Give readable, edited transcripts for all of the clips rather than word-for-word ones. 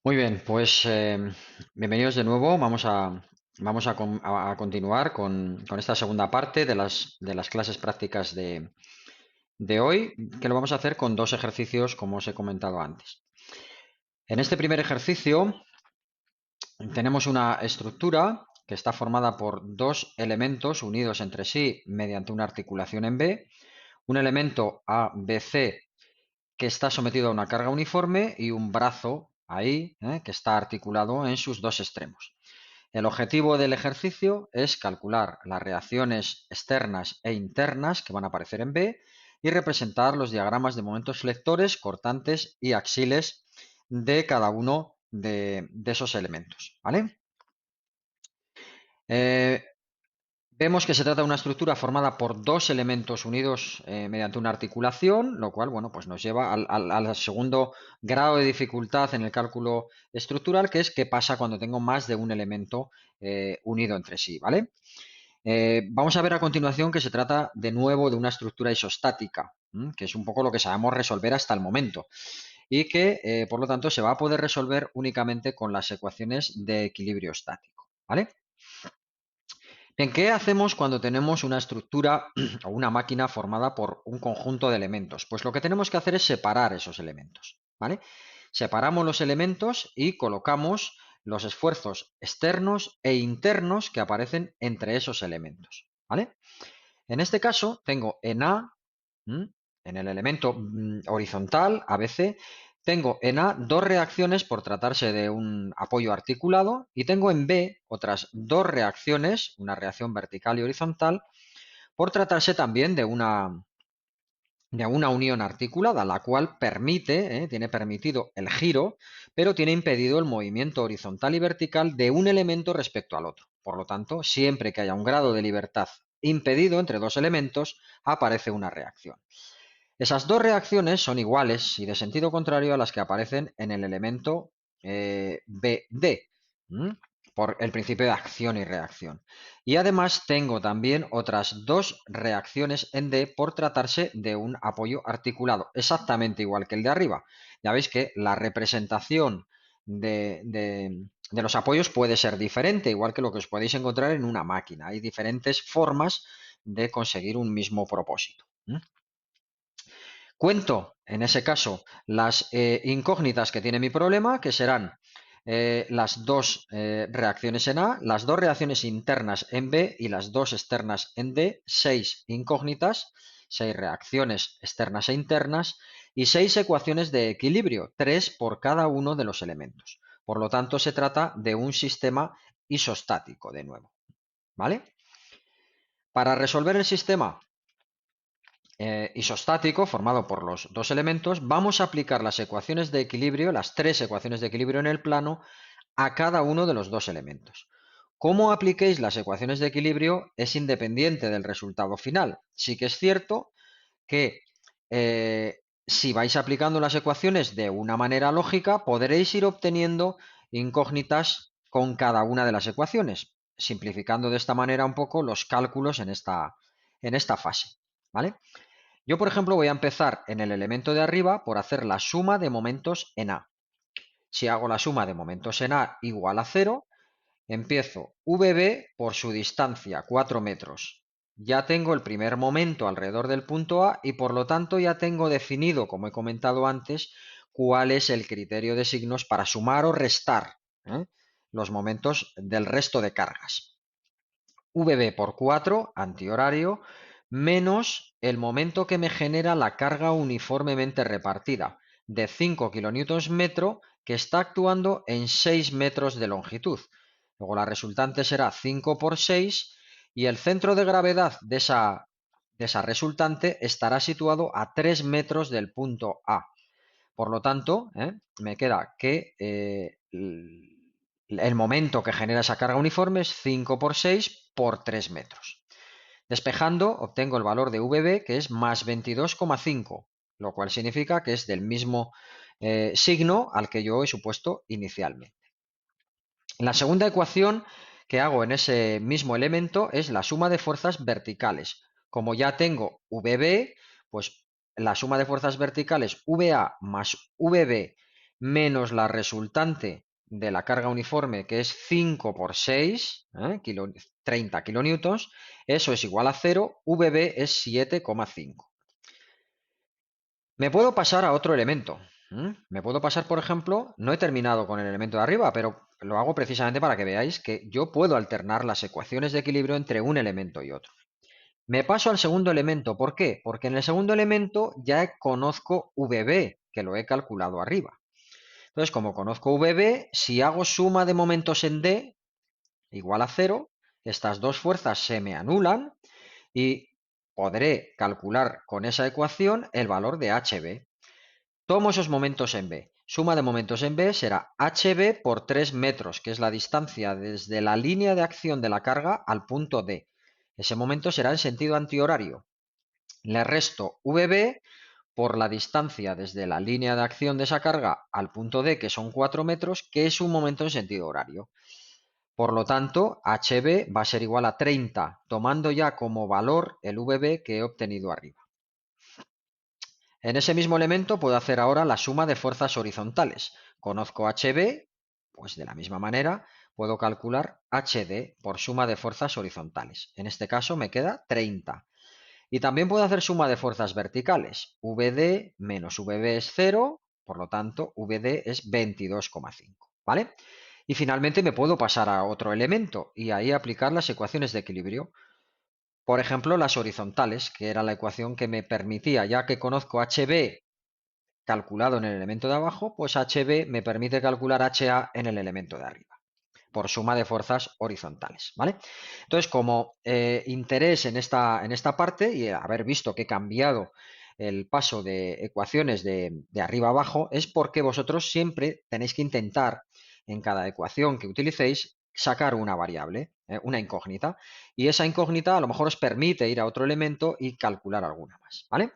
Muy bien, pues bienvenidos de nuevo. Vamos a continuar con esta segunda parte de las clases prácticas de hoy, que lo vamos a hacer con dos ejercicios, como os he comentado antes. En este primer ejercicio tenemos una estructura que está formada por dos elementos unidos entre sí mediante una articulación en B, un elemento ABC que está sometido a una carga uniforme y un brazo ahí, que está articulado en sus dos extremos. El objetivo del ejercicio es calcular las reacciones externas e internas que van a aparecer en B y representar los diagramas de momentos flectores, cortantes y axiles de cada uno de esos elementos. ¿Vale? Eh, Vemos que se trata de una estructura formada por dos elementos unidos mediante una articulación, lo cual, bueno, pues nos lleva al segundo grado de dificultad en el cálculo estructural, que es qué pasa cuando tengo más de un elemento unido entre sí, ¿vale? Vamos a ver a continuación que se trata de nuevo de una estructura isostática, que es un poco lo que sabemos resolver hasta el momento y que, por lo tanto, se va a poder resolver únicamente con las ecuaciones de equilibrio estático, ¿vale? Bien, ¿qué hacemos cuando tenemos una estructura o una máquina formada por un conjunto de elementos? Pues lo que tenemos que hacer es separar esos elementos, ¿vale? Separamos los elementos y colocamos los esfuerzos externos e internos que aparecen entre esos elementos, ¿vale? En este caso, tengo en A, en el elemento horizontal, ABC, tengo en A dos reacciones por tratarse de un apoyo articulado y tengo en B otras dos reacciones, una reacción vertical y horizontal, por tratarse también de una unión articulada, la cual permite, tiene permitido el giro, pero tiene impedido el movimiento horizontal y vertical de un elemento respecto al otro. Por lo tanto, siempre que haya un grado de libertad impedido entre dos elementos, aparece una reacción. Esas dos reacciones son iguales y de sentido contrario a las que aparecen en el elemento BD, por el principio de acción y reacción. Y además tengo también otras dos reacciones en D por tratarse de un apoyo articulado, exactamente igual que el de arriba. Ya veis que la representación de los apoyos puede ser diferente, igual que lo que os podéis encontrar en una máquina. Hay diferentes formas de conseguir un mismo propósito. Cuento, en ese caso, las incógnitas que tiene mi problema, que serán las dos reacciones en A, las dos reacciones internas en B y las dos externas en D, seis incógnitas, seis reacciones externas e internas y seis ecuaciones de equilibrio, tres por cada uno de los elementos. Por lo tanto, se trata de un sistema isostático de nuevo. ¿Vale? Para resolver el sistema isostático formado por los dos elementos, vamos a aplicar las ecuaciones de equilibrio, las tres ecuaciones de equilibrio en el plano, a cada uno de los dos elementos. Cómo apliquéis las ecuaciones de equilibrio es independiente del resultado final. Sí que es cierto que si vais aplicando las ecuaciones de una manera lógica, podréis ir obteniendo incógnitas con cada una de las ecuaciones, simplificando de esta manera un poco los cálculos en esta fase. ¿Vale? Yo, por ejemplo, voy a empezar en el elemento de arriba por hacer la suma de momentos en A. Si hago la suma de momentos en A igual a 0, empiezo VB por su distancia, 4 metros. Ya tengo el primer momento alrededor del punto A y por lo tanto ya tengo definido, como he comentado antes, cuál es el criterio de signos para sumar o restar los momentos del resto de cargas. VB por 4, antihorario, menos el momento que me genera la carga uniformemente repartida de 5 kilonewtons metro que está actuando en 6 metros de longitud. Luego la resultante será 5 por 6 y el centro de gravedad de esa resultante estará situado a 3 metros del punto A. Por lo tanto, me queda que el momento que genera esa carga uniforme es 5 por 6 por 3 metros. Despejando, obtengo el valor de VB, que es más 22,5, lo cual significa que es del mismo signo al que yo he supuesto inicialmente. La segunda ecuación que hago en ese mismo elemento es la suma de fuerzas verticales. Como ya tengo VB, pues la suma de fuerzas verticales VA más VB menos la resultante de la carga uniforme, que es 5 por 6, 30 kilonewtons, eso es igual a 0, VB es 7,5. Me puedo pasar a otro elemento. Me puedo pasar, por ejemplo, no he terminado con el elemento de arriba, pero lo hago precisamente para que veáis que yo puedo alternar las ecuaciones de equilibrio entre un elemento y otro. Me paso al segundo elemento. ¿Por qué? Porque en el segundo elemento ya conozco VB, que lo he calculado arriba. Entonces, como conozco VB, si hago suma de momentos en D igual a 0, estas dos fuerzas se me anulan y podré calcular con esa ecuación el valor de HB. Tomo esos momentos en B. Suma de momentos en B será HB por 3 metros, que es la distancia desde la línea de acción de la carga al punto D. Ese momento será en sentido antihorario. Le resto VB por la distancia desde la línea de acción de esa carga al punto D, que son 4 metros, que es un momento en sentido horario. Por lo tanto, HB va a ser igual a 30, tomando ya como valor el VB que he obtenido arriba. En ese mismo elemento puedo hacer ahora la suma de fuerzas horizontales. Conozco HB, pues de la misma manera puedo calcular HD por suma de fuerzas horizontales. En este caso me queda 30. Y también puedo hacer suma de fuerzas verticales. VD menos VB es 0, por lo tanto VD es 22,5. ¿Vale? Y finalmente me puedo pasar a otro elemento y ahí aplicar las ecuaciones de equilibrio. Por ejemplo, las horizontales, que era la ecuación que me permitía, ya que conozco HB calculado en el elemento de abajo, pues HB me permite calcular HA en el elemento de arriba, por suma de fuerzas horizontales, ¿vale? Entonces, como interés en esta parte y haber visto que he cambiado el paso de ecuaciones de arriba a abajo, es porque vosotros siempre tenéis que intentar en cada ecuación que utilicéis sacar una variable, una incógnita, y esa incógnita a lo mejor os permite ir a otro elemento y calcular alguna más, ¿vale?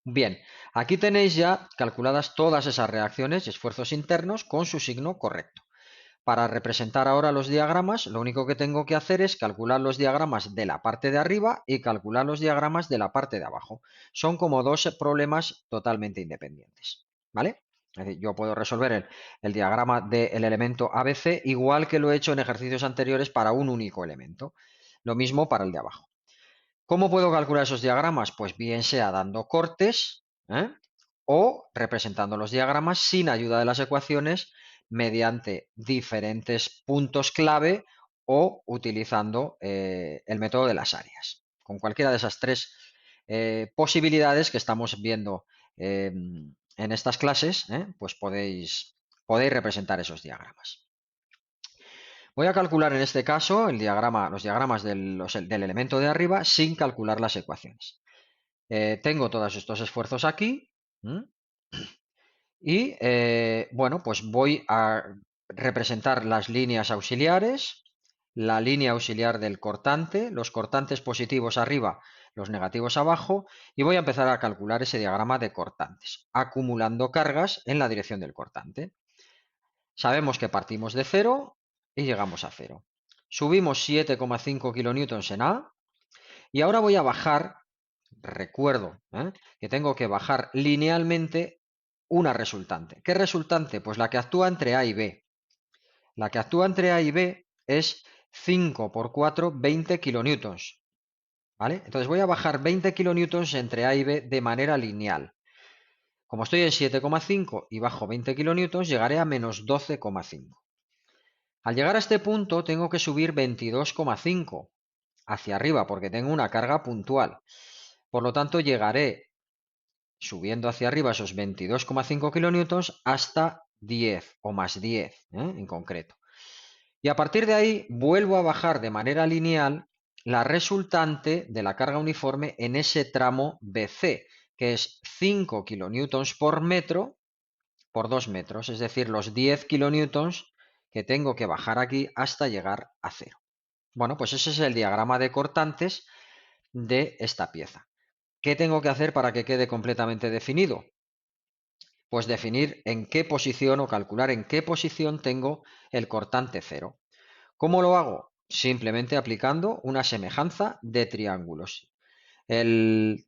Bien, aquí tenéis ya calculadas todas esas reacciones y esfuerzos internos con su signo correcto. Para representar ahora los diagramas, lo único que tengo que hacer es calcular los diagramas de la parte de arriba y calcular los diagramas de la parte de abajo. Son como dos problemas totalmente independientes, ¿vale? Es decir, yo puedo resolver el diagrama del elemento ABC igual que lo he hecho en ejercicios anteriores para un único elemento. Lo mismo para el de abajo. ¿Cómo puedo calcular esos diagramas? Pues bien sea dando cortes, o representando los diagramas sin ayuda de las ecuaciones mediante diferentes puntos clave o utilizando el método de las áreas. Con cualquiera de esas tres posibilidades que estamos viendo en estas clases, pues podéis representar esos diagramas. Voy a calcular en este caso los diagramas del elemento de arriba sin calcular las ecuaciones. Tengo todos estos esfuerzos aquí. Y bueno, pues voy a representar las líneas auxiliares, la línea auxiliar del cortante, los cortantes positivos arriba, los negativos abajo, y voy a empezar a calcular ese diagrama de cortantes, acumulando cargas en la dirección del cortante. Sabemos que partimos de 0 y llegamos a 0. Subimos 7,5 kilonewtons en A y ahora voy a bajar, recuerdo que tengo que bajar linealmente una resultante. ¿Qué resultante? Pues la que actúa entre A y B. La que actúa entre A y B es 5 por 4, 20 kilonewtons. ¿Vale? Entonces voy a bajar 20 kilonewtons entre A y B de manera lineal. Como estoy en 7,5 y bajo 20 kilonewtons, llegaré a menos 12,5. Al llegar a este punto tengo que subir 22,5 hacia arriba porque tengo una carga puntual. Por lo tanto, llegaré subiendo hacia arriba esos 22,5 kilonewtons hasta 10 o más 10 en concreto. Y a partir de ahí vuelvo a bajar de manera lineal la resultante de la carga uniforme en ese tramo BC, que es 5 kilonewtons por metro por 2 metros, es decir, los 10 kilonewtons que tengo que bajar aquí hasta llegar a 0. Bueno, pues ese es el diagrama de cortantes de esta pieza. ¿Qué tengo que hacer para que quede completamente definido? Pues definir en qué posición o calcular en qué posición tengo el cortante 0. ¿Cómo lo hago? Simplemente aplicando una semejanza de triángulos. El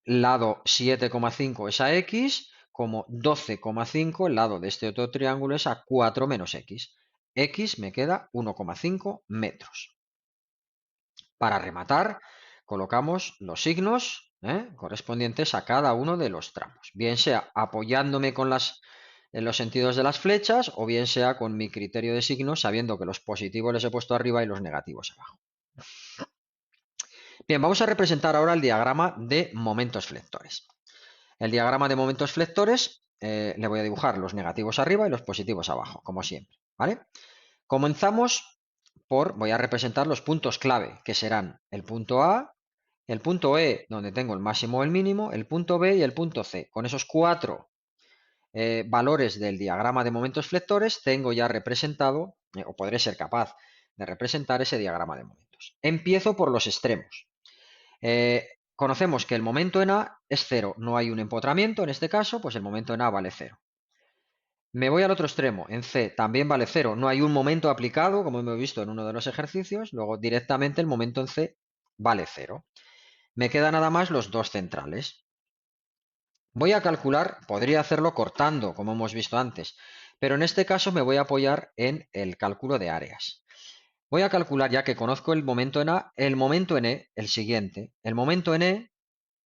lado 7,5 es a X, como 12,5, el lado de este otro triángulo es a 4 menos x. X me queda 1,5 metros. Para rematar, colocamos los signos correspondientes a cada uno de los tramos, bien sea apoyándome en los sentidos de las flechas o bien sea con mi criterio de signos, sabiendo que los positivos les he puesto arriba y los negativos abajo. Bien, vamos a representar ahora el diagrama de momentos flectores. El diagrama de momentos flectores le voy a dibujar los negativos arriba y los positivos abajo, como siempre, ¿vale? Comenzamos voy a representar los puntos clave, que serán el punto A, el punto E, donde tengo el máximo o el mínimo, el punto B y el punto C. Con esos 4 valores del diagrama de momentos flectores tengo ya representado, o podré ser capaz de representar ese diagrama de momentos. Empiezo por los extremos. Conocemos que el momento en A es 0, no hay un empotramiento, en este caso, pues el momento en A vale 0. Me voy al otro extremo, en C también vale 0, no hay un momento aplicado, como hemos visto en uno de los ejercicios, luego directamente el momento en C vale 0. Me quedan nada más los dos centrales. Voy a calcular, podría hacerlo cortando, como hemos visto antes, pero en este caso me voy a apoyar en el cálculo de áreas. Voy a calcular, ya que conozco el momento en A, el momento en E, el siguiente. El momento en E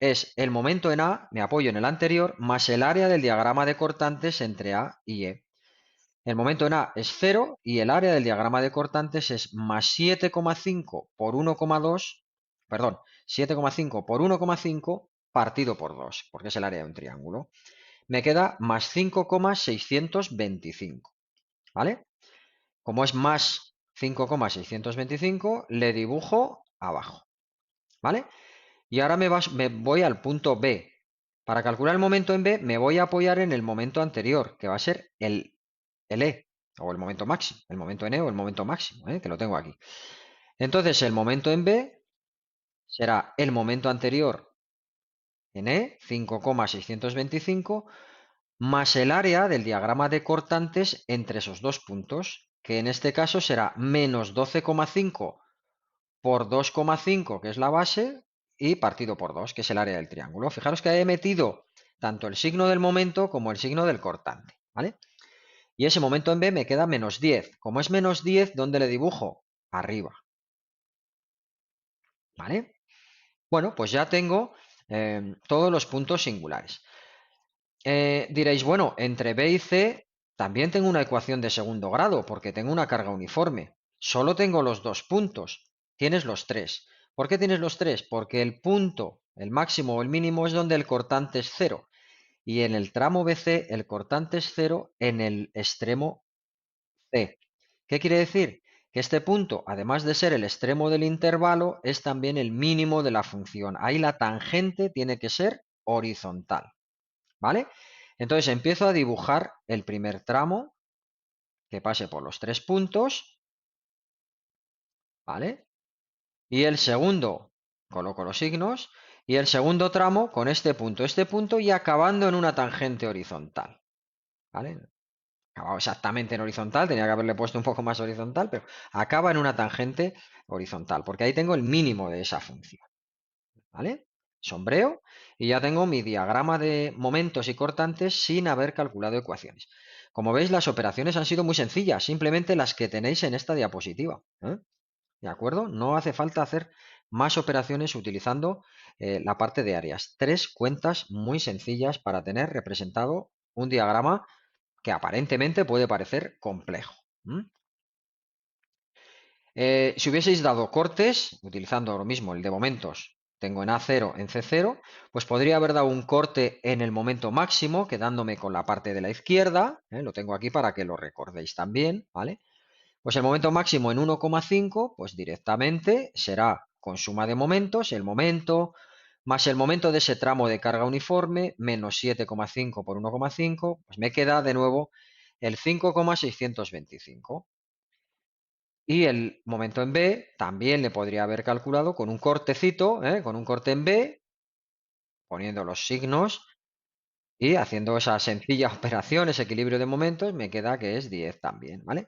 es el momento en A, me apoyo en el anterior, más el área del diagrama de cortantes entre A y E. El momento en A es 0 y el área del diagrama de cortantes es más 7,5 por 1,2, perdón, 7,5 por 1,5 partido por 2, porque es el área de un triángulo. Me queda más 5,625, ¿vale? Como es más 5,625, le dibujo abajo, ¿vale? Y ahora me voy al punto B. Para calcular el momento en B me voy a apoyar en el momento anterior, que va a ser el E, o el momento máximo, el momento en E o el momento máximo, que lo tengo aquí. Entonces el momento en B será el momento anterior en E, 5,625, más el área del diagrama de cortantes entre esos dos puntos, que en este caso será menos 12,5 por 2,5, que es la base, y partido por 2, que es el área del triángulo. Fijaros que he metido tanto el signo del momento como el signo del cortante, ¿vale? Y ese momento en B me queda menos 10. Como es menos 10, ¿dónde le dibujo? Arriba, ¿vale? Bueno, pues ya tengo todos los puntos singulares. Diréis, bueno, entre B y C también tengo una ecuación de segundo grado, porque tengo una carga uniforme. Solo tengo los dos puntos. Tienes los tres. ¿Por qué tienes los tres? Porque el punto, el máximo o el mínimo, es donde el cortante es 0. Y en el tramo BC el cortante es 0 en el extremo C. ¿Qué quiere decir? Que este punto, además de ser el extremo del intervalo, es también el mínimo de la función. Ahí la tangente tiene que ser horizontal, ¿vale? Entonces empiezo a dibujar el primer tramo que pase por los tres puntos, ¿vale? Y el segundo, coloco los signos, y el segundo tramo con este punto y acabando en una tangente horizontal, ¿vale? Acabado exactamente en horizontal, tenía que haberle puesto un poco más horizontal, pero acaba en una tangente horizontal, porque ahí tengo el mínimo de esa función, ¿vale? Sombreo y ya tengo mi diagrama de momentos y cortantes sin haber calculado ecuaciones. Como veis, las operaciones han sido muy sencillas, simplemente las que tenéis en esta diapositiva, ¿de acuerdo? No hace falta hacer más operaciones utilizando la parte de áreas. Tres cuentas muy sencillas para tener representado un diagrama que aparentemente puede parecer complejo. Si hubieseis dado cortes, utilizando lo mismo, el de momentos, tengo en A0, en C0, pues podría haber dado un corte en el momento máximo, quedándome con la parte de la izquierda, lo tengo aquí para que lo recordéis también, ¿vale? Pues el momento máximo en 1,5, pues directamente será con suma de momentos, el momento más el momento de ese tramo de carga uniforme, menos 7,5 por 1,5, pues me queda de nuevo el 5,625. Y el momento en B también le podría haber calculado con un cortecito, con un corte en B, poniendo los signos y haciendo esa sencilla operación, ese equilibrio de momentos, me queda que es 10 también, ¿vale?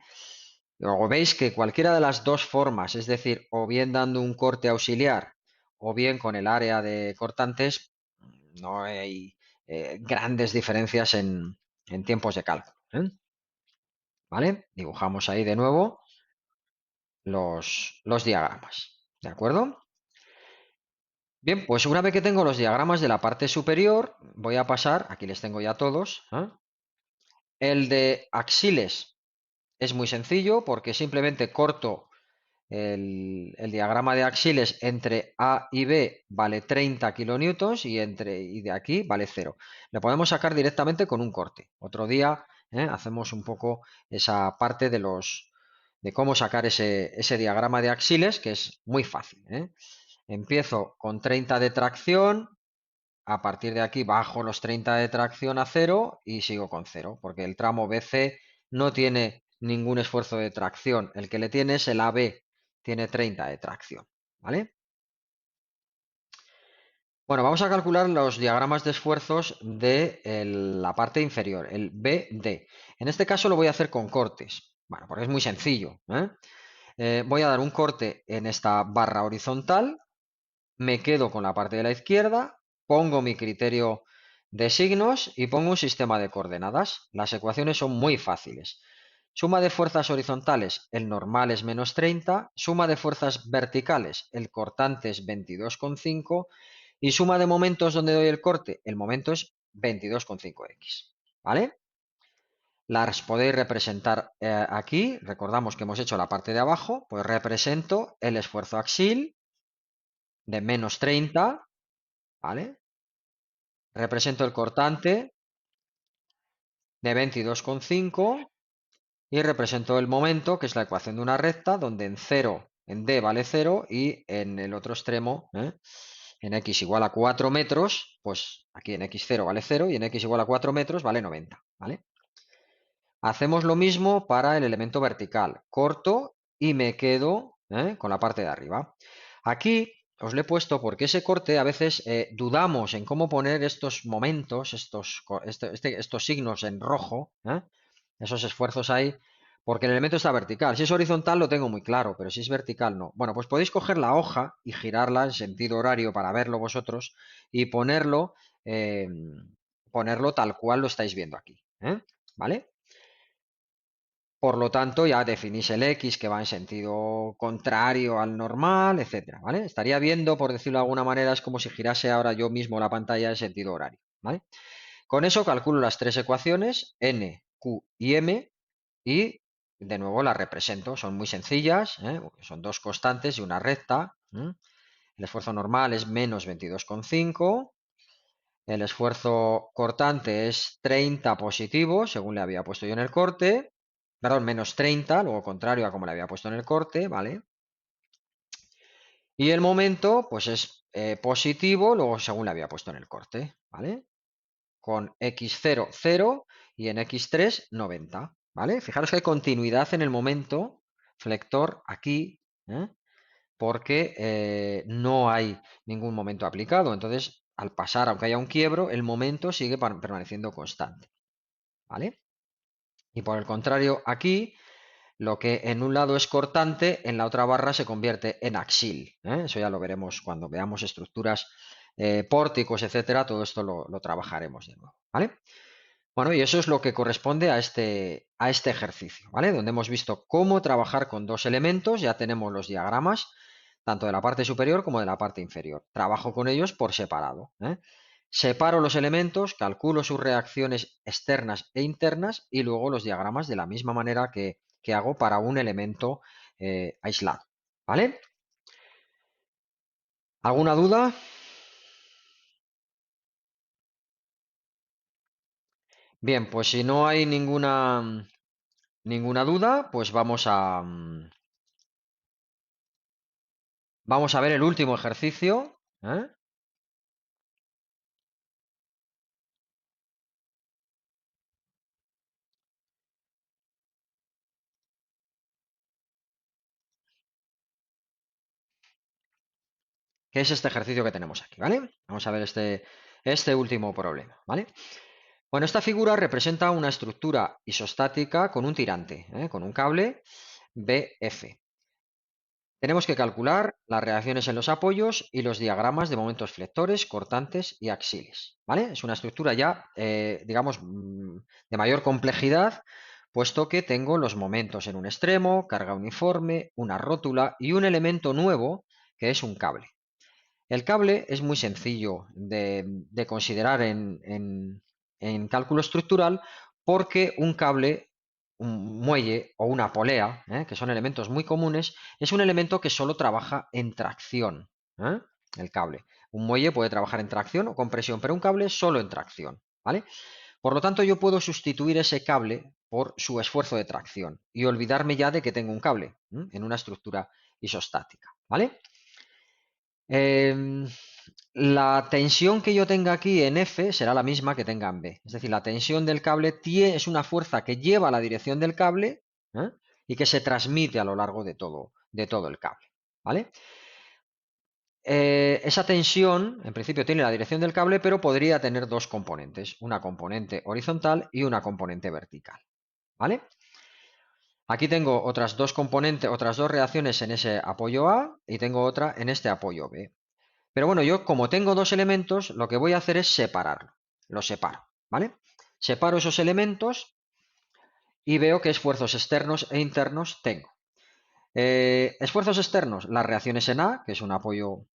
Luego veis que cualquiera de las dos formas, es decir, o bien dando un corte auxiliar o bien con el área de cortantes, no hay grandes diferencias en tiempos de cálculo. ¿Vale? Dibujamos ahí de nuevo los diagramas. ¿De acuerdo? Bien, pues una vez que tengo los diagramas de la parte superior, voy a pasar, aquí les tengo ya todos. El de axiles es muy sencillo porque simplemente corto el diagrama de axiles entre A y B vale 30 kilonewtons y de aquí vale 0. Le podemos sacar directamente con un corte. Otro día hacemos un poco esa parte de cómo sacar ese diagrama de axiles, que es muy fácil. Empiezo con 30 de tracción, a partir de aquí bajo los 30 de tracción a 0 y sigo con 0, porque el tramo BC no tiene ningún esfuerzo de tracción. El que le tiene es el AB, tiene 30 de tracción. ¿Vale? Bueno, vamos a calcular los diagramas de esfuerzos de la parte inferior, el BD. En este caso lo voy a hacer con cortes. Bueno, porque es muy sencillo. Voy a dar un corte en esta barra horizontal, me quedo con la parte de la izquierda, pongo mi criterio de signos y pongo un sistema de coordenadas. Las ecuaciones son muy fáciles. Suma de fuerzas horizontales, el normal es menos 30, suma de fuerzas verticales, el cortante es 22,5 y suma de momentos donde doy el corte, el momento es 22,5x. ¿Vale? Las podéis representar aquí, recordamos que hemos hecho la parte de abajo, pues represento el esfuerzo axil de menos 30, ¿vale? Represento el cortante de 22,5 y represento el momento, que es la ecuación de una recta, donde en D vale 0 y en el otro extremo, en x igual a 4 metros, pues aquí en x0 vale 0 y en x igual a 4 metros vale 90, ¿vale? Hacemos lo mismo para el elemento vertical. Corto y me quedo con la parte de arriba. Aquí os lo he puesto porque ese corte a veces dudamos en cómo poner estos momentos, estos signos en rojo, esos esfuerzos ahí, porque el elemento está vertical. Si es horizontal lo tengo muy claro, pero si es vertical no. Bueno, pues podéis coger la hoja y girarla en sentido horario para verlo vosotros y eh, ponerlo tal cual lo estáis viendo aquí. ¿Vale? Por lo tanto, ya definís el X que va en sentido contrario al normal, etcétera, ¿vale? Estaría viendo, por decirlo de alguna manera, es como si girase ahora yo mismo la pantalla en sentido horario, ¿vale? Con eso calculo las tres ecuaciones, N, Q y M, y de nuevo las represento. Son muy sencillas, son dos constantes y una recta. El esfuerzo normal es menos 22,5. El esfuerzo cortante es 30 positivo, según le había puesto yo en el corte. Perdón, menos 30, luego contrario a como le había puesto en el corte, ¿vale? Y el momento, pues es positivo, luego según le había puesto en el corte, ¿vale? Con x0, 0 y en x3, 90, ¿vale? Fijaros que hay continuidad en el momento flector aquí, porque no hay ningún momento aplicado. Entonces, al pasar, aunque haya un quiebro, el momento sigue permaneciendo constante, ¿vale? Y por el contrario, aquí, lo que en un lado es cortante, en la otra barra se convierte en axil. Eso ya lo veremos cuando veamos estructuras, pórticos, etcétera. Todo esto lo trabajaremos de nuevo, ¿vale? Bueno, y eso es lo que corresponde a este ejercicio, ¿vale? Donde hemos visto cómo trabajar con dos elementos, ya tenemos los diagramas, tanto de la parte superior como de la parte inferior. Trabajo con ellos por separado. Separo los elementos, calculo sus reacciones externas e internas y luego los diagramas de la misma manera que hago para un elemento aislado, ¿vale? ¿Alguna duda? Bien, pues si no hay ninguna duda, pues vamos a ver el último ejercicio, que es este ejercicio que tenemos aquí, ¿vale? Vamos a ver este último problema, ¿vale? Bueno, esta figura representa una estructura isostática con un tirante, con un cable BF. tenemos que calcular las reacciones en los apoyos y los diagramas de momentos flectores, cortantes y axiles, ¿vale? Es una estructura ya, digamos, de mayor complejidad, puesto que tengo los momentos en un extremo, carga uniforme, una rótula y un elemento nuevo que es un cable. El cable es muy sencillo de considerar en cálculo estructural porque un cable, un muelle o una polea, que son elementos muy comunes, es un elemento que solo trabaja en tracción. ¿Eh? El cable. Un muelle puede trabajar en tracción o compresión, pero un cable solo en tracción. ¿Vale? Por lo tanto, yo puedo sustituir ese cable por su esfuerzo de tracción y olvidarme ya de que tengo un cable en una estructura isostática. ¿Vale? Em, la tensión que yo tenga aquí en F será la misma que tenga en B. Es decir, la tensión del cable es una fuerza que lleva la dirección del cable, ¿eh? Y que se transmite a lo largo de todo el cable. ¿Vale? Esa tensión, en principio, tiene la dirección del cable, pero podría tener dos componentes, una componente horizontal y una componente vertical. ¿Vale? Aquí tengo otras dos componentes, otras dos reacciones en ese apoyo A y tengo otra en este apoyo B. Pero bueno, yo como tengo dos elementos, lo que voy a hacer es separarlo. Los separo, ¿vale? Separo esos elementos y veo qué esfuerzos externos e internos tengo. Esfuerzos externos, las reacciones en A, que es un apoyo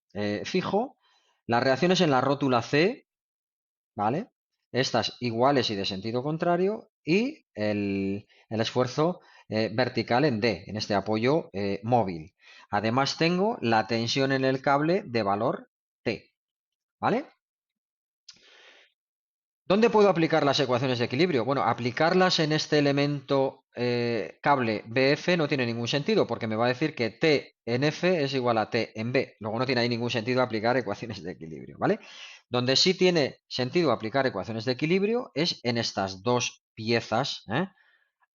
fijo, las reacciones en la rótula C, ¿vale? Estas iguales y de sentido contrario, y el esfuerzo vertical en D, en este apoyo móvil. Además tengo la tensión en el cable de valor T, ¿vale? ¿Dónde puedo aplicar las ecuaciones de equilibrio? Bueno, aplicarlas en este elemento cable BF no tiene ningún sentido porque me va a decir que T en F es igual a T en B. Luego no tiene ahí ningún sentido aplicar ecuaciones de equilibrio, ¿vale? Donde sí tiene sentido aplicar ecuaciones de equilibrio es en estas dos piezas,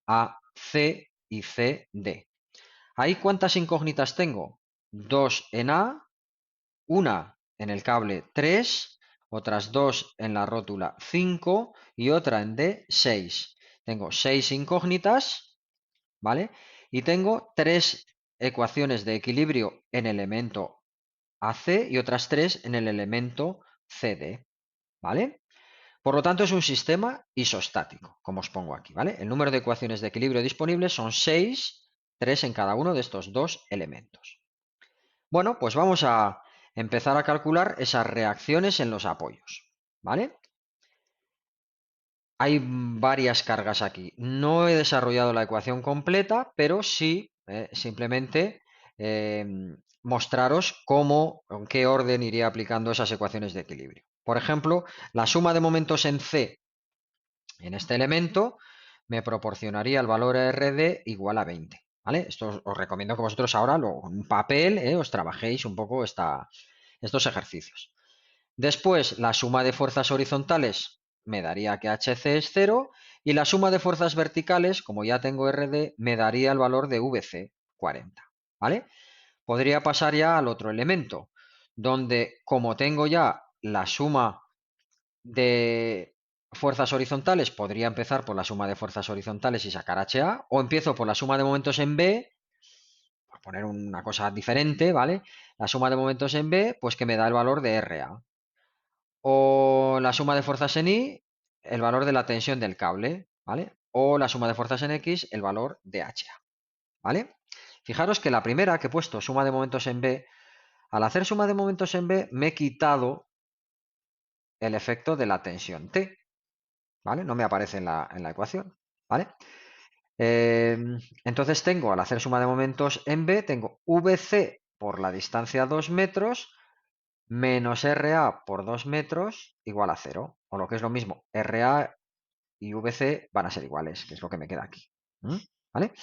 AC y CD. ¿Ahí cuántas incógnitas tengo? Dos en A, una en el cable 3, otras dos en la rótula 5 y otra en D 6. Tengo 6 incógnitas, ¿vale? Y tengo tres ecuaciones de equilibrio en el elemento AC y otras tres en el elemento CD, ¿vale? Por lo tanto, es un sistema isostático, como os pongo aquí, ¿vale? El número de ecuaciones de equilibrio disponibles son 6, 3 en cada uno de estos dos elementos. Bueno, pues vamos a empezar a calcular esas reacciones en los apoyos, ¿vale? Hay varias cargas aquí. No he desarrollado la ecuación completa, pero sí simplemente mostraros cómo, en qué orden iría aplicando esas ecuaciones de equilibrio. Por ejemplo, la suma de momentos en C en este elemento me proporcionaría el valor RD igual a 20. ¿Vale? Esto os recomiendo que vosotros ahora en un papel os trabajéis un poco estos ejercicios. Después, la suma de fuerzas horizontales me daría que HC es 0 y la suma de fuerzas verticales, como ya tengo RD, me daría el valor de VC 40. ¿Vale? Podría pasar ya al otro elemento, donde como tengo ya la suma de fuerzas horizontales, podría empezar por la suma de fuerzas horizontales y sacar HA, o empiezo por la suma de momentos en B, por poner una cosa diferente, ¿vale? La suma de momentos en B, pues que me da el valor de RA. O la suma de fuerzas en Y, el valor de la tensión del cable, ¿vale? O la suma de fuerzas en X, el valor de HA, ¿vale? Fijaros que la primera que he puesto, suma de momentos en B, al hacer suma de momentos en B, me he quitado el efecto de la tensión T, ¿vale? No me aparece en la ecuación, ¿vale? Entonces tengo, al hacer suma de momentos en B, tengo VC por la distancia 2 metros menos RA por 2 metros igual a 0. O lo que es lo mismo, RA y VC van a ser iguales, que es lo que me queda aquí. ¿Vale?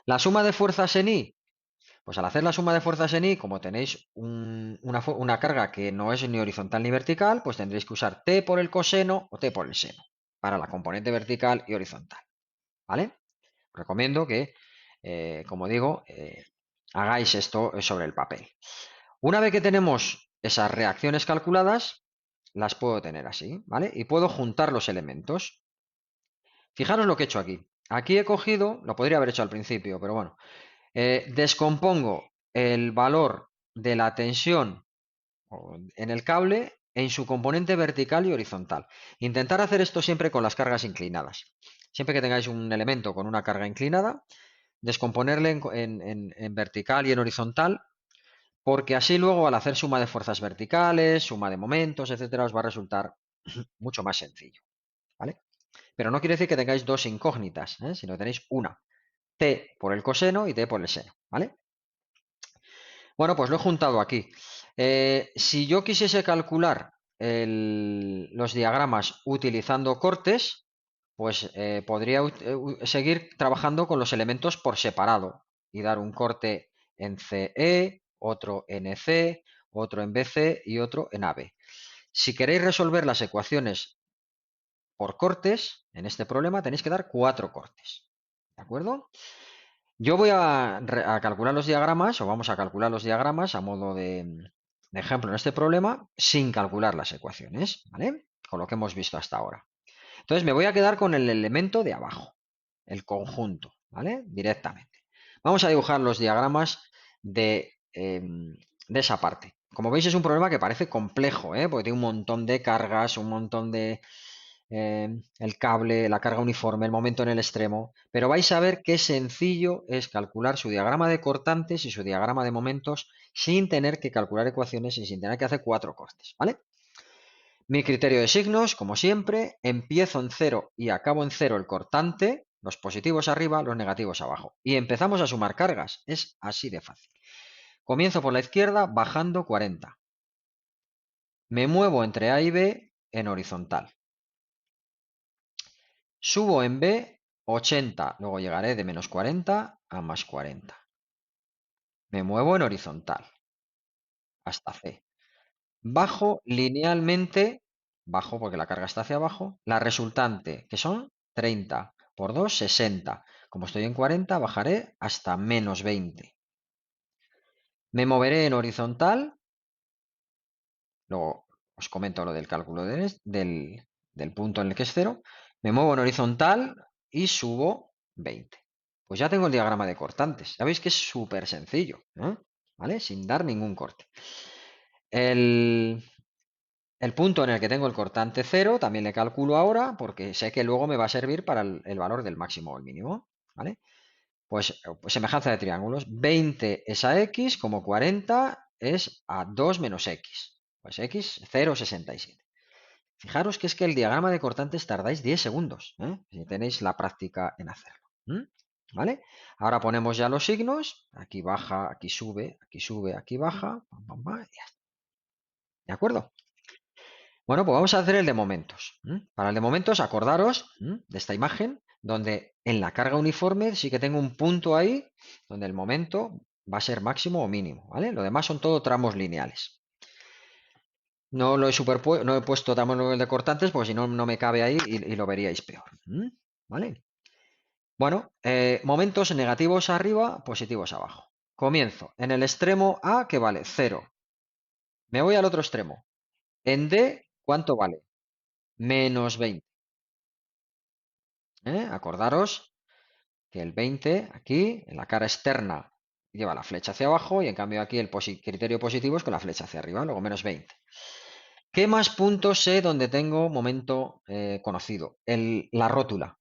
La suma de fuerzas en I, pues al hacer la suma de fuerzas en I, como tenéis una carga que no es ni horizontal ni vertical, pues tendréis que usar T por el coseno o T por el seno para la componente vertical y horizontal. ¿Vale? Os recomiendo que, como digo, hagáis esto sobre el papel. Una vez que tenemos esas reacciones calculadas, las puedo tener así, ¿vale? Y puedo juntar los elementos. Fijaros lo que he hecho aquí. Aquí he cogido, lo podría haber hecho al principio, pero bueno, descompongo el valor de la tensión en el cable en su componente vertical y horizontal. Intentar hacer esto siempre con las cargas inclinadas. Siempre que tengáis un elemento con una carga inclinada, descomponerle en vertical y en horizontal, porque así luego al hacer suma de fuerzas verticales, suma de momentos, etcétera, os va a resultar mucho más sencillo, ¿vale? Pero no quiere decir que tengáis dos incógnitas, sino que tenéis una, T por el coseno y T por el seno, ¿vale? Bueno, pues lo he juntado aquí. Si yo quisiese calcular los diagramas utilizando cortes, pues podría seguir trabajando con los elementos por separado y dar un corte en CE, otro en EC, otro en BC y otro en AB. Si queréis resolver las ecuaciones por cortes, en este problema tenéis que dar 4 cortes. ¿De acuerdo? Yo voy a calcular los diagramas, o vamos a calcular los diagramas a modo de ejemplo en este problema, sin calcular las ecuaciones, ¿vale? Con lo que hemos visto hasta ahora. Entonces me voy a quedar con el elemento de abajo, el conjunto, ¿vale? Directamente. Vamos a dibujar los diagramas de esa parte. Como veis es un problema que parece complejo, ¿eh? Porque tiene un montón de cargas, un montón de el cable, la carga uniforme, el momento en el extremo, pero vais a ver qué sencillo es calcular su diagrama de cortantes y su diagrama de momentos sin tener que calcular ecuaciones y sin tener que hacer 4 cortes, ¿vale? Mi criterio de signos, como siempre, empiezo en 0 y acabo en 0 el cortante, los positivos arriba, los negativos abajo. Y empezamos a sumar cargas, es así de fácil. Comienzo por la izquierda bajando 40. Me muevo entre A y B en horizontal. Subo en B 80, luego llegaré de menos 40 a más 40. Me muevo en horizontal hasta C. Bajo linealmente, bajo porque la carga está hacia abajo, la resultante, que son 30 por 2, 60. Como estoy en 40, bajaré hasta menos 20. Me moveré en horizontal, luego os comento lo del cálculo del punto en el que es 0. Me muevo en horizontal y subo 20. Pues ya tengo el diagrama de cortantes. Ya veis que es súper sencillo, ¿eh? ¿Vale? Sin dar ningún corte. El punto en el que tengo el cortante 0 también le calculo ahora porque sé que luego me va a servir para el valor del máximo o el mínimo, ¿vale? Pues semejanza de triángulos. 20 es a x, como 40 es a 2 menos x. Pues x, 0,67. Fijaros que es que el diagrama de cortantes tardáis 10 segundos, ¿eh? Si tenéis la práctica en hacerlo. ¿Vale? Ahora ponemos ya los signos. Aquí baja, aquí sube, aquí baja. Pam, pam, pam, y ya está. ¿De acuerdo? Bueno, pues vamos a hacer el de momentos. Para el de momentos, acordaros de esta imagen, donde en la carga uniforme sí que tengo un punto ahí, donde el momento va a ser máximo o mínimo, ¿vale? Lo demás son todo tramos lineales. No lo he no he puesto tramos de cortantes, porque si no, no me cabe ahí y lo veríais peor. ¿Vale? Bueno, momentos negativos arriba, positivos abajo. Comienzo en el extremo A, que vale 0. Me voy al otro extremo. En D, ¿cuánto vale? Menos 20. Acordaros que el 20 aquí, en la cara externa, lleva la flecha hacia abajo y en cambio aquí el criterio positivo es con la flecha hacia arriba, luego menos 20. ¿Qué más puntos sé donde tengo momento conocido? La rótula.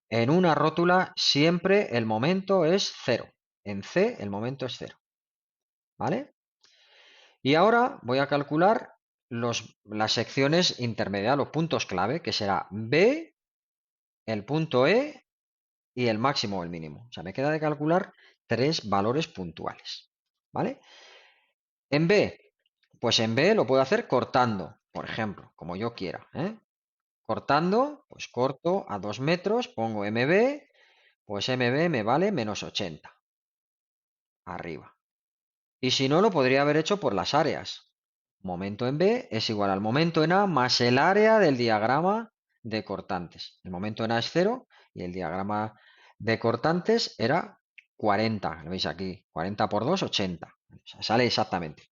En una rótula siempre el momento es 0. En C el momento es 0. ¿Vale? Y ahora voy a calcular las secciones intermedias, los puntos clave, que será B, el punto E y el máximo o el mínimo. O sea, me queda de calcular 3 valores puntuales. ¿Vale? En B, pues en B lo puedo hacer cortando, por ejemplo, como yo quiera. Cortando, pues corto a 2 metros, pongo MB, pues MB me vale menos 80 arriba. Y si no, lo podría haber hecho por las áreas. Momento en B es igual al momento en A más el área del diagrama de cortantes. El momento en A es 0 y el diagrama de cortantes era 40. Lo veis aquí. 40 por 2, 80. O sea, sale exactamente.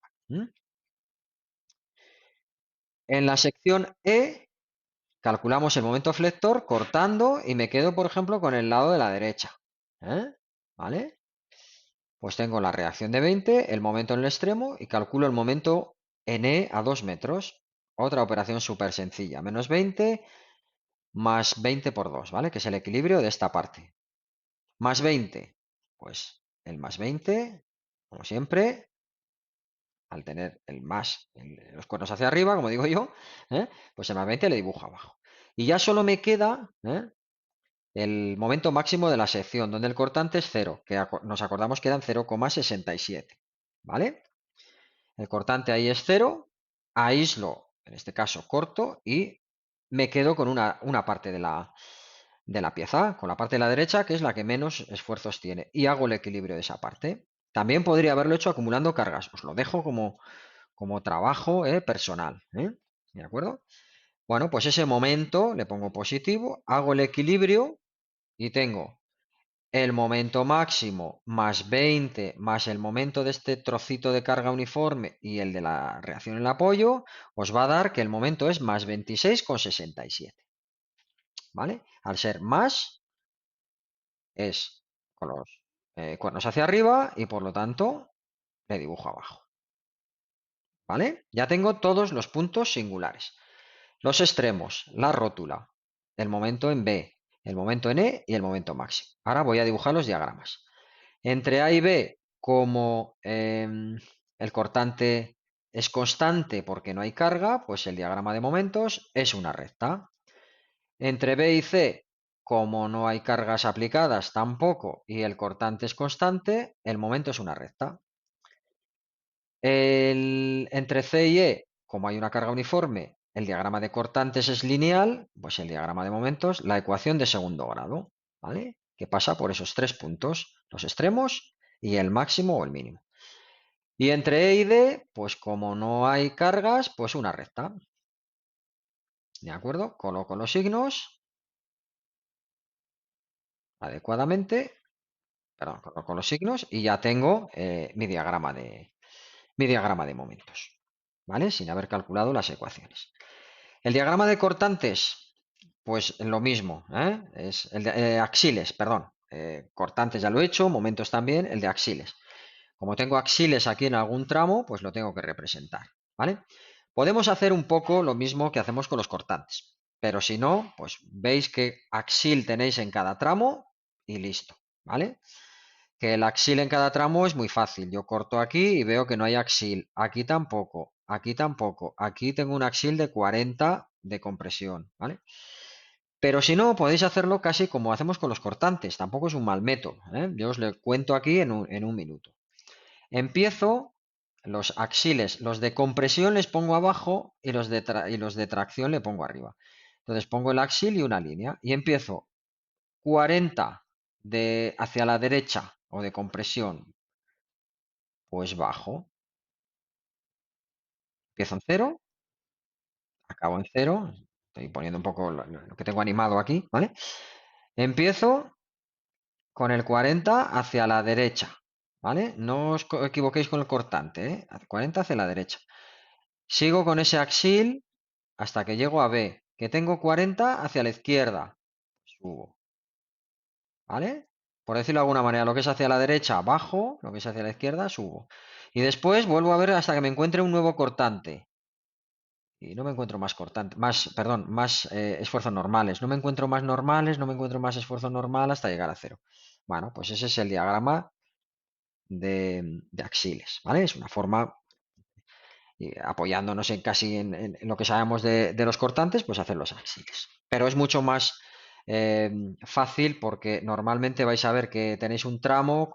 En la sección E calculamos el momento flector cortando y me quedo, por ejemplo, con el lado de la derecha. ¿Vale? Pues tengo la reacción de 20, el momento en el extremo y calculo el momento en E a 2 metros. Otra operación súper sencilla. Menos 20 más 20 por 2, ¿vale? Que es el equilibrio de esta parte. Más 20. Pues el más 20, como siempre, al tener el más, los cuernos hacia arriba, como digo yo, pues el más 20 le dibujo abajo. Y ya solo me queda el momento máximo de la sección, donde el cortante es 0, que nos acordamos que eran 0,67. ¿Vale? El cortante ahí es 0, aíslo, en este caso corto, y me quedo con una parte de la pieza, con la parte de la derecha, que es la que menos esfuerzos tiene, y hago el equilibrio de esa parte. También podría haberlo hecho acumulando cargas, os lo dejo como trabajo personal, ¿de acuerdo? Bueno, pues ese momento le pongo positivo, hago el equilibrio y tengo el momento máximo más 20 más el momento de este trocito de carga uniforme y el de la reacción en el apoyo, os va a dar que el momento es más 26,67. ¿Vale? Al ser más, es con los cuernos hacia arriba y por lo tanto le dibujo abajo. ¿Vale? Ya tengo todos los puntos singulares. Los extremos, la rótula, el momento en B, el momento en E y el momento máximo. Ahora voy a dibujar los diagramas. Entre A y B, como el cortante es constante porque no hay carga, pues el diagrama de momentos es una recta. Entre B y C, como no hay cargas aplicadas tampoco y el cortante es constante, el momento es una recta. Entre C y E, como hay una carga uniforme, el diagrama de cortantes es lineal, pues el diagrama de momentos, la ecuación de segundo grado, ¿vale? Que pasa por esos tres puntos, los extremos y el máximo o el mínimo. Y entre E y D, pues como no hay cargas, pues una recta. ¿De acuerdo? Coloco los signos adecuadamente, perdón, coloco los signos y ya tengo mi diagrama de momentos, ¿vale? Sin haber calculado las ecuaciones. El diagrama de cortantes, pues lo mismo, es el de axiles, perdón. Cortantes ya lo he hecho, momentos también, el de axiles. Como tengo axiles aquí en algún tramo, pues lo tengo que representar, ¿vale? Podemos hacer un poco lo mismo que hacemos con los cortantes, pero si no, pues veis que axil tenéis en cada tramo y listo, ¿vale? Que el axil en cada tramo es muy fácil. Yo corto aquí y veo que no hay axil. Aquí tampoco, aquí tampoco. Aquí tengo un axil de 40 de compresión, ¿vale? Pero si no, podéis hacerlo casi como hacemos con los cortantes. Tampoco es un mal método, ¿eh? Yo os lo cuento aquí en un minuto. Empiezo los axiles, los de compresión les pongo abajo y los de tracción le pongo arriba. Entonces pongo el axil y una línea y empiezo 40 hacia la derecha o de compresión, pues bajo. Empiezo en cero, acabo en cero. Estoy poniendo un poco lo que tengo animado aquí, ¿vale? Empiezo con el 40 hacia la derecha, ¿vale? No os equivoquéis con el cortante, ¿eh? 40 hacia la derecha. Sigo con ese axil hasta que llego a B, que tengo 40 hacia la izquierda. Subo, ¿vale? Por decirlo de alguna manera, lo que es hacia la derecha, bajo, lo que es hacia la izquierda, subo. Y después vuelvo a ver hasta que me encuentre un nuevo cortante. Y no me encuentro más cortante, más esfuerzos normales. No me encuentro más normales, no me encuentro más esfuerzo normal hasta llegar a cero. Bueno, pues ese es el diagrama de axiles, ¿vale? Es una forma, apoyándonos casi en lo que sabemos de los cortantes, pues hacer los axiles. Pero es mucho más fácil porque normalmente vais a ver que tenéis un tramo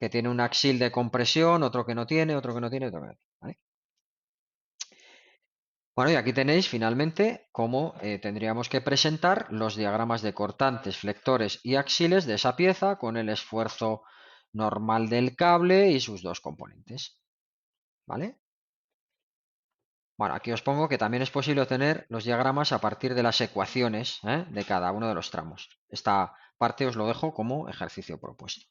que tiene un axil de compresión, otro que no tiene, otro que no tiene, otro que no tiene, ¿vale? Bueno, y aquí tenéis finalmente cómo tendríamos que presentar los diagramas de cortantes, flectores y axiles de esa pieza con el esfuerzo normal del cable y sus dos componentes, ¿vale? Bueno, aquí os pongo que también es posible obtener los diagramas a partir de las ecuaciones de cada uno de los tramos. Esta parte os lo dejo como ejercicio propuesto.